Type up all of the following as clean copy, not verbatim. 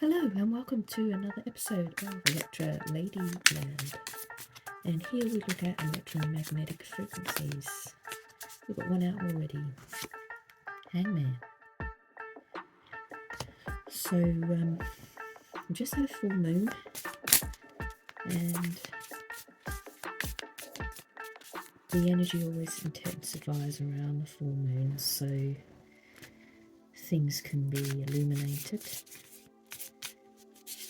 Hello and welcome to another episode of Electra Ladyland. And here we look at electromagnetic frequencies. We've got one out already. Hangman. So we just had a full moon and the energy always intensifies around the full moon, so things can be illuminated,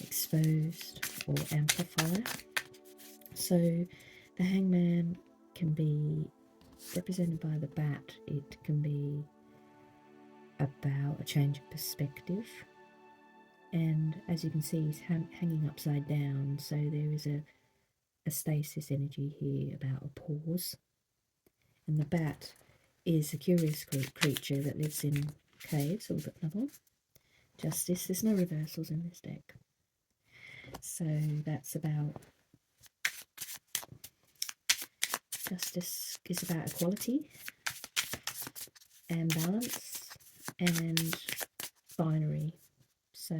exposed or amplified. So the hangman can be represented by the bat. It can be about a change of perspective, and as you can see, he's hanging upside down, so there is a stasis energy here about a pause. And the bat is a curious creature that lives in caves. So we've got another one. Justice. There's no reversals in this deck, so that's about justice is about equality and balance and binary, so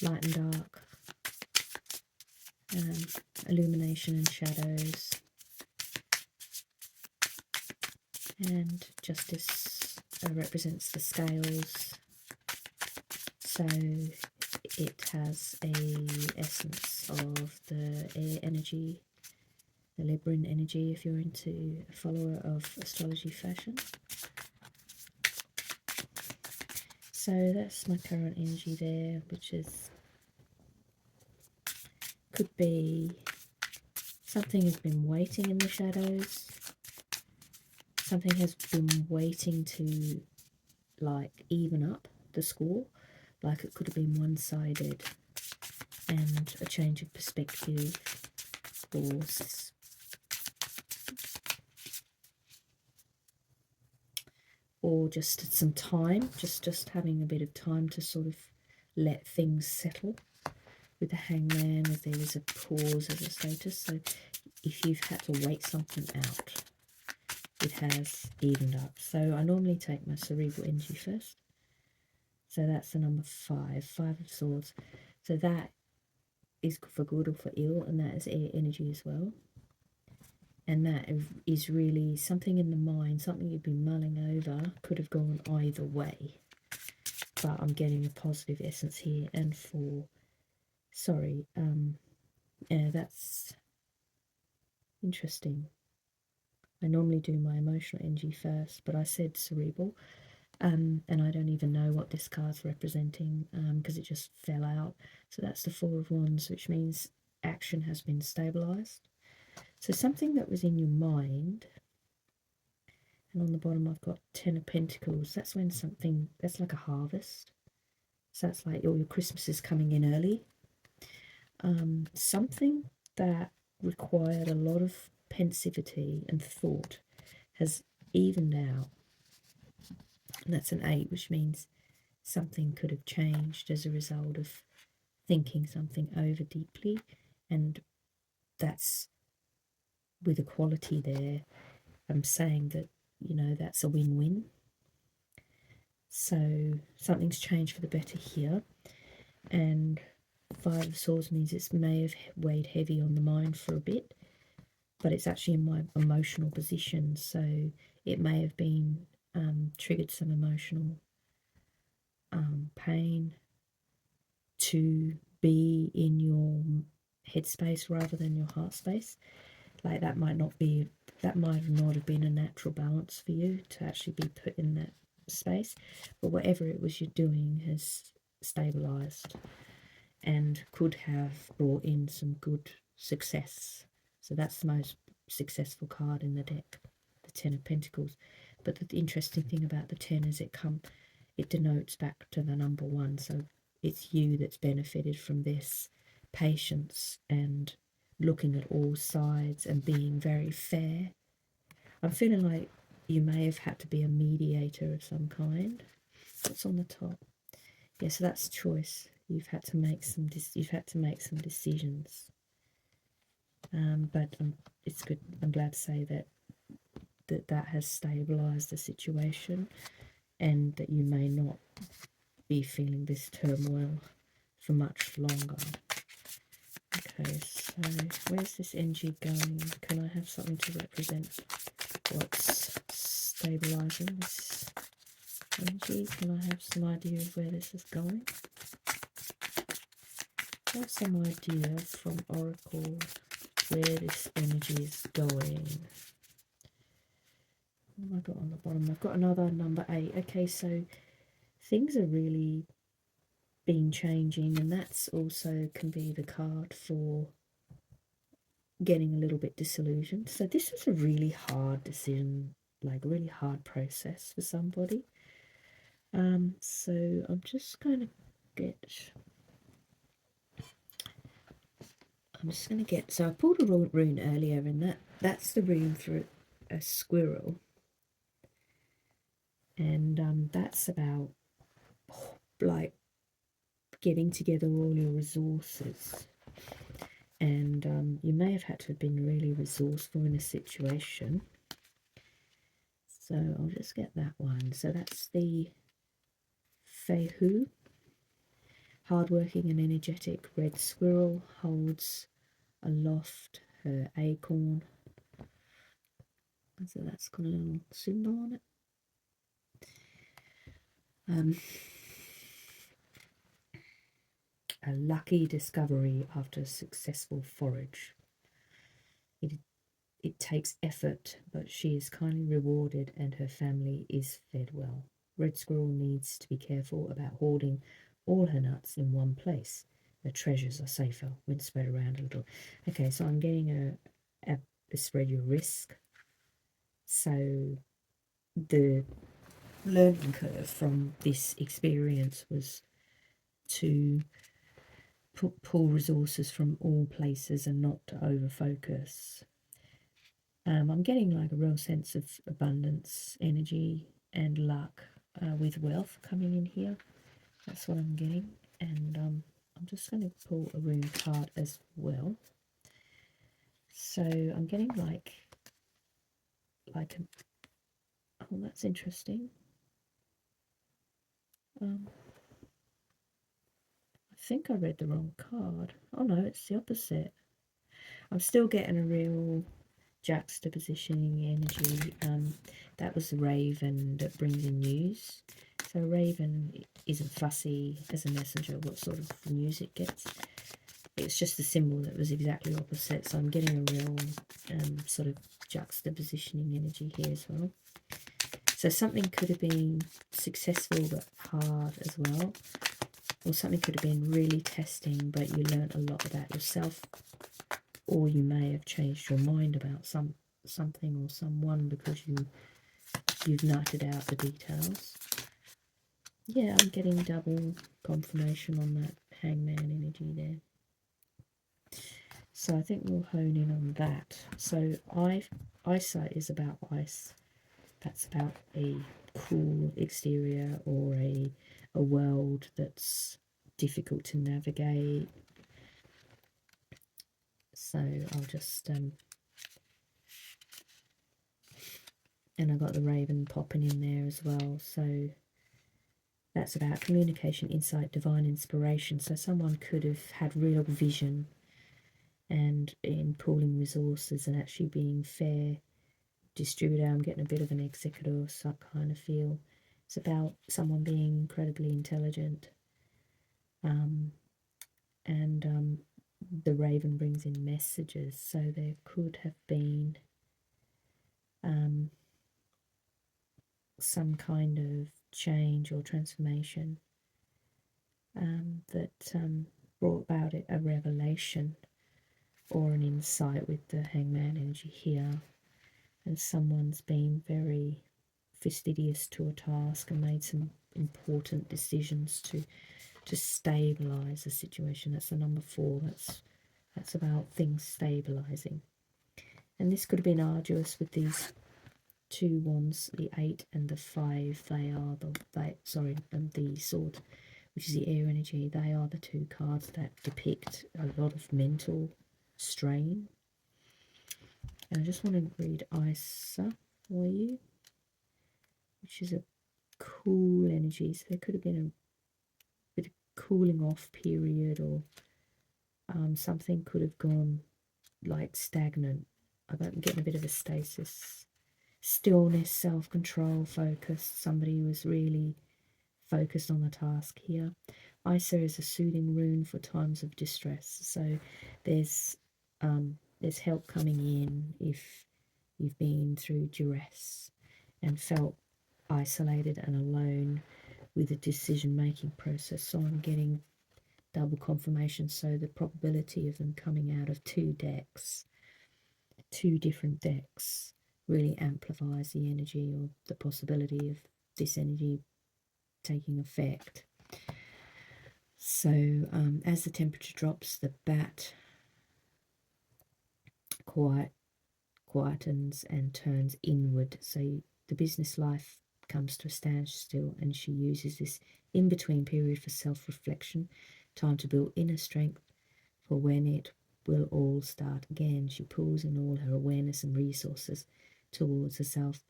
light and dark, illumination and shadows, and justice represents the scales, so it has a essence of the air energy, the Libran energy, if you're into a follower of astrology fashion. So that's my current energy there, which is, could be something has been waiting in the shadows, something has been waiting to like even up the score, like it could have been one-sided, and a change of perspective, or just some time, just having a bit of time to sort of let things settle. With the hangman, there is a pause as a status, so if you've had to wait something out, it has evened up. So I normally take my cerebral energy first, so that's the number 5 of swords. So that is for good or for ill, and that is air energy as well. And that is really something in the mind, something you've been mulling over, could have gone either way. But I'm getting a positive essence here. And for, sorry, yeah, that's interesting. I normally do my emotional energy first, but I said cerebral. And I don't even know what this card's representing, because it just fell out. So that's the 4 of Wands, which means action has been stabilized. So something that was in your mind, and on the bottom I've got 10 of Pentacles. That's when something, that's like a harvest. So that's like all your Christmas is coming in early. Something that required a lot of pensivity and thought has evened out. And that's an 8, which means something could have changed as a result of thinking something over deeply, and that's with equality there. I'm saying that, you know, that's a win-win. So something's changed for the better here. And 5 of Swords means it may have weighed heavy on the mind for a bit, but it's actually in my emotional position, so it may have been triggered some emotional pain to be in your headspace rather than your heart space. Like that might not have been a natural balance for you to actually be put in that space, but whatever it was you're doing has stabilized and could have brought in some good success. So that's the most successful card in the deck, the 10 of Pentacles. But the interesting thing about the 10 is it denotes back to the number 1, so it's you that's benefited from this patience and looking at all sides and being very fair. I'm feeling like you may have had to be a mediator of some kind. What's on the top? Yeah, so that's choice. You've had to make some decisions. But it's good. I'm glad to say that has stabilized the situation, and that you may not be feeling this turmoil for much longer. Okay, so where's this energy going? Can I have something to represent what's stabilizing this energy? Can I have some idea of where this is going? I have some idea from Oracle where this energy is going. What have I got on the bottom? I've got another number 8. Okay, so things are really been changing, and that's also can be the card for getting a little bit disillusioned. So this is a really hard decision, like really hard process for somebody. So I'm just going to get, so I pulled a rune earlier, and that's the rune for a squirrel. And that's about like getting together all your resources. And you may have had to have been really resourceful in a situation. So I'll just get that one. So that's the Fehu. Hardworking and energetic red squirrel holds aloft her acorn. So that's got a little symbol on it. A lucky discovery after a successful forage. It takes effort, but she is kindly rewarded and her family is fed well. Red squirrel needs to be careful about hoarding all her nuts in one place. Her treasures are safer when spread around a little. Okay, so I'm getting a spread your risk. So the learning curve from this experience was to pull resources from all places and not to over-focus. I'm getting like a real sense of abundance, energy and luck with wealth coming in here. That's what I'm getting. And I'm just going to pull a rune card as well. So I'm getting like oh, that's interesting. I think I read the wrong card. Oh no, it's the opposite. I'm still getting a real juxtapositioning energy. That was the raven that brings in news. So raven isn't fussy as a messenger what sort of news it gets. It's just the symbol that was exactly opposite. So I'm getting a real sort of juxtapositioning energy here as well. So something could have been successful but hard as well. Or something could have been really testing but you learned a lot about yourself. Or you may have changed your mind about something or someone because you've nutted out the details. Yeah, I'm getting double confirmation on that hangman energy there. So I think we'll hone in on that. So eyesight is about ice. That's about a cool exterior or a world that's difficult to navigate. So I'll just and I got the raven popping in there as well. So that's about communication, insight, divine inspiration. So someone could have had real vision and in pooling resources and actually being fair distributor. I'm getting a bit of an executor kind of feel. It's about someone being incredibly intelligent. The raven brings in messages. So there could have been some kind of change or transformation that brought about a revelation or an insight with the hangman energy here. And someone's been very fastidious to a task and made some important decisions to stabilize the situation. That's the number 4. That's about things stabilizing. And this could have been arduous with these 2 wands, the 8 and the 5. They are the sword, which is the air energy. They are the 2 cards that depict a lot of mental strain. And I just want to read Isa for you, which is a cool energy. So there could have been a bit of cooling off period, or something could have gone like stagnant. I'm getting a bit of a stasis. Stillness, self-control, focus. Somebody was really focused on the task here. ISA is a soothing rune for times of distress. So there's help coming in if you've been through duress and felt isolated and alone with the decision-making process. So I'm getting double confirmation. So the probability of them coming out of two different decks, really amplifies the energy, or the possibility of this energy taking effect. So as the temperature drops, the bat quietens and turns inward. So the business life comes to a standstill, and she uses this in-between period for self-reflection, time to build inner strength for when it will all start again. She pulls in all her awareness and resources towards herself,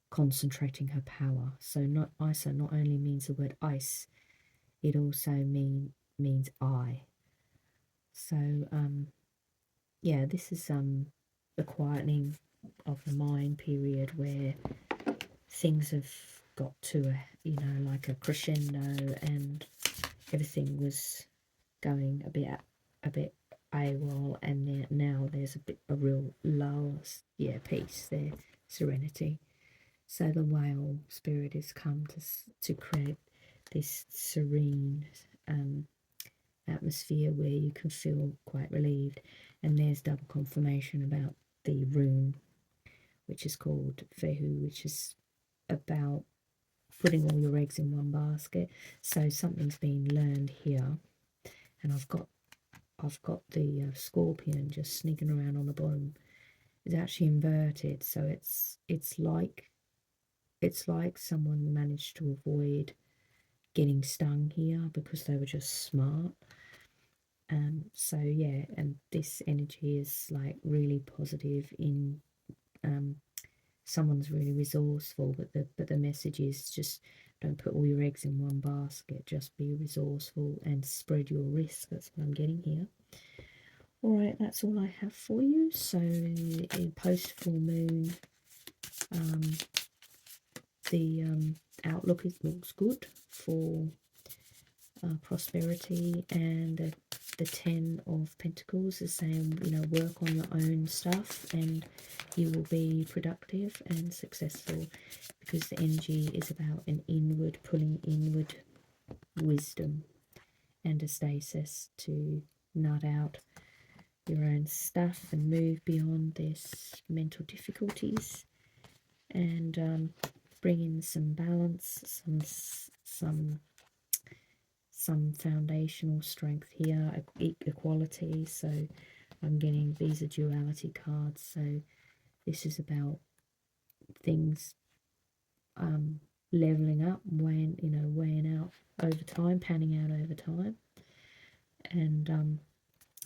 concentrating her power. So not ISA not only means the word ice, it also means I. So yeah, this is the quietening of the mind period, where things have got to a like a crescendo, and everything was going a bit AWOL, and now there's a real lull, peace there, serenity. So the whale spirit has come to create this serene atmosphere where you can feel quite relieved. And there's double confirmation about the rune, which is called Fehu, which is about putting all your eggs in one basket. So something's been learned here, and I've got the scorpion just sneaking around on the bottom. It's actually inverted, so it's like someone managed to avoid getting stung here because they were just smart. So yeah, and this energy is like really positive. In someone's really resourceful, but the message is just don't put all your eggs in one basket. Just be resourceful and spread your risk. That's what I'm getting here. All right, that's all I have for you. So in post full moon, the outlook looks good for prosperity, and the 10 of Pentacles is saying, work on your own stuff and you will be productive and successful, because the energy is about an inward, pulling inward wisdom and a stasis to nut out your own stuff and move beyond this mental difficulties, and bring in some balance, some foundational strength here, equality. So I'm getting, these are duality cards, so this is about things leveling up, weighing out over time, panning out over time. And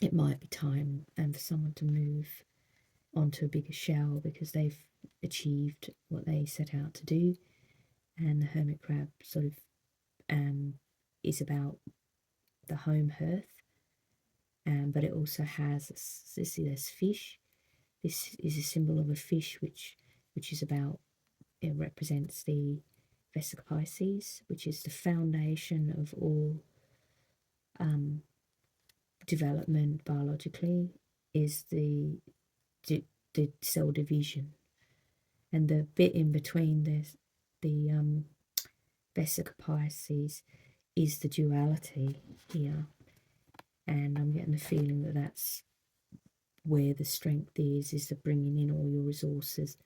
it might be time for someone to move onto a bigger shell because they've achieved what they set out to do. And the hermit crab sort of is about the home hearth, but it also has this fish. This is a symbol of a fish, which is about, it represents the Vesica Pisces, which is the foundation of all development biologically, is the cell division, and the bit in between the Vesica Pisces is the duality here. And I'm getting the feeling that that's where the strength is the bringing in all your resources.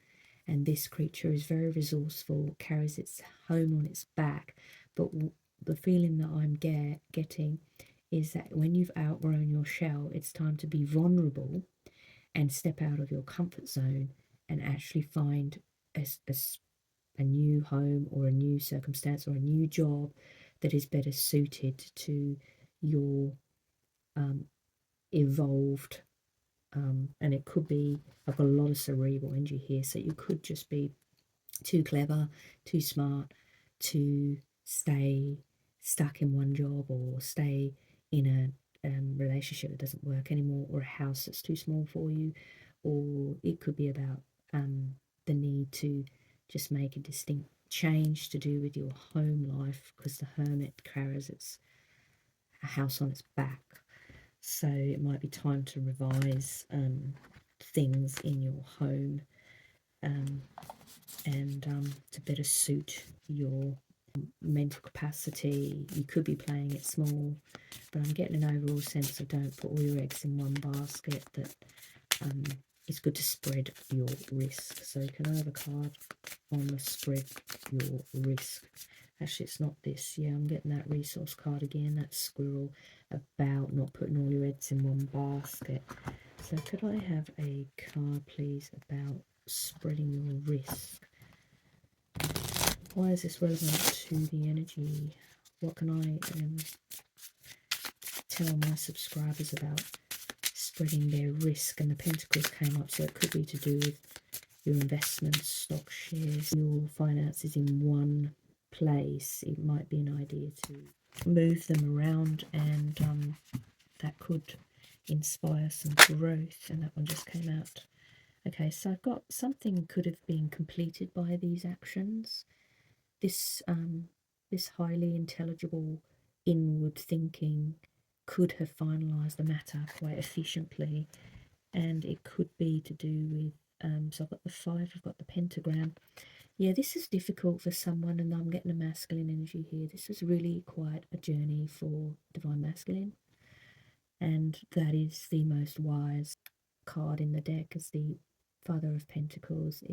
And this creature is very resourceful, carries its home on its back. But the feeling that I'm getting is that when you've outgrown your shell, it's time to be vulnerable and step out of your comfort zone and actually find a new home or a new circumstance or a new job that is better suited to your evolved, and it could be, I've got a lot of cerebral energy here, so you could just be too clever, too smart to stay stuck in one job, or stay in a relationship that doesn't work anymore, or a house that's too small for you, or it could be about the need to just make a distinct change to do with your home life, because the Hermit carries a house on its back. So it might be time to revise things in your home and to better suit your mental capacity. You could be playing it small, but I'm getting an overall sense of don't put all your eggs in one basket, that it's good to spread your risk. So can I have a card on the spread your risk? Actually, it's not this. Yeah, I'm getting that resource card again, that squirrel, about not putting all your eggs in one basket. So could I have a card, please, about spreading your risk? Why is this relevant to the energy? What can I tell my subscribers about spreading their risk? And the Pentacles came up, so it could be to do with your investments, stock shares, your finances in one place. It might be an idea to move them around, and that could inspire some growth. And that one just came out. Okay, so I've got something could have been completed by these actions. This highly intelligible inward thinking could have finalised the matter quite efficiently, and it could be to do with so I've got the 5, I've got the pentagram. Yeah, this is difficult for someone, and I'm getting a masculine energy here. This is really quite a journey for divine masculine, and that is the most wise card in the deck, as the Father of Pentacles.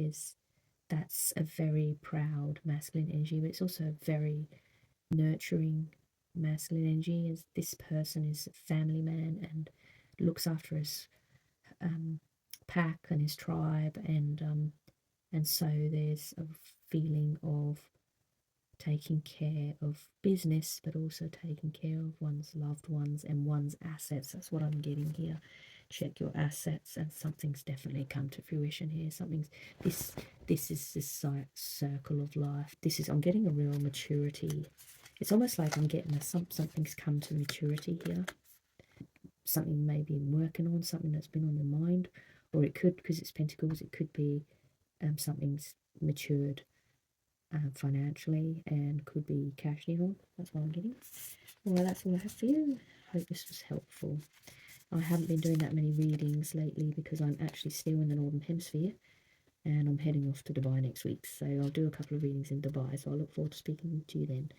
That's a very proud masculine energy, but it's also a very nurturing masculine energy, as this person is a family man and looks after his pack and his tribe, and so there's a feeling of taking care of business, but also taking care of one's loved ones and one's assets. That's what I'm getting here. Check your assets, and something's definitely come to fruition here. This is this circle of life. I'm getting a real maturity. It's almost like I'm getting something's come to maturity here. Something maybe I'm working on, something that's been on your mind, or it could, because it's Pentacles, it could be something's matured financially and could be cashed in on. That's what I'm getting. Well, that's all I have for you. Hope this was helpful. I haven't been doing that many readings lately because I'm actually still in the Northern Hemisphere, and I'm heading off to Dubai next week. So I'll do a couple of readings in Dubai. So I look forward to speaking to you then.